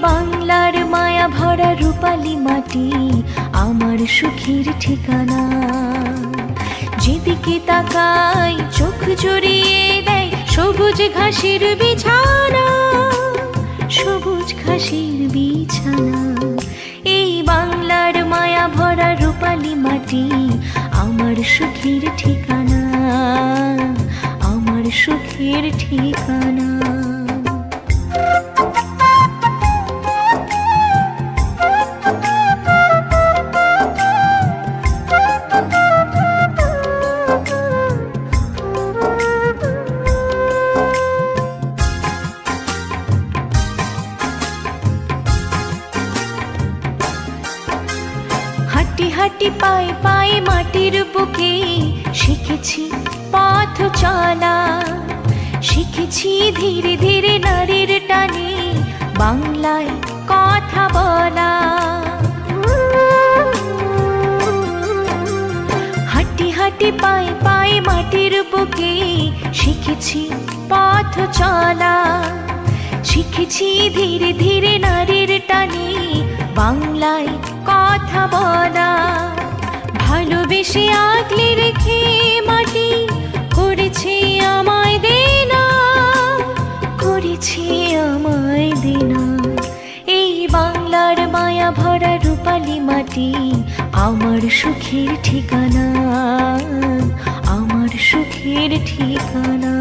বাংলার মায়া ভরা রূপালী মাটি আমার সুখের ঠিকানা। যেদিকে তাকাই চোখ জুড়িয়ে দেয় সবুজ ঘাসের বিছানা, সবুজ ঘাসের বিছানা। এই বাংলার মায়া ভরা রূপালী মাটি আমার সুখের ঠিকানা, আমার সুখের ঠিকানা। হাঁটি হাঁটি পায়ে পায়ে মাটির বুকে শিখেছি পথ চলা, শিখেছি ধীরে ধীরে নারীর টানে বাংলায় কথা বলা। হাঁটি হাঁটি পায়ে পায়ে মাটির বুকে শিখেছি পথ চলা, শিখেছি ধীরে ধীরে নারীর টানে বাংলায় কথা বলা। ভালোবেসে আগলে রেখে মাটি করেছে আমায় দেনা, করেছে আমায় দেনা। এই বাংলার মায়া ভরা রূপালী মাটি আমার সুখের ঠিকানা, আমার সুখের ঠিকানা।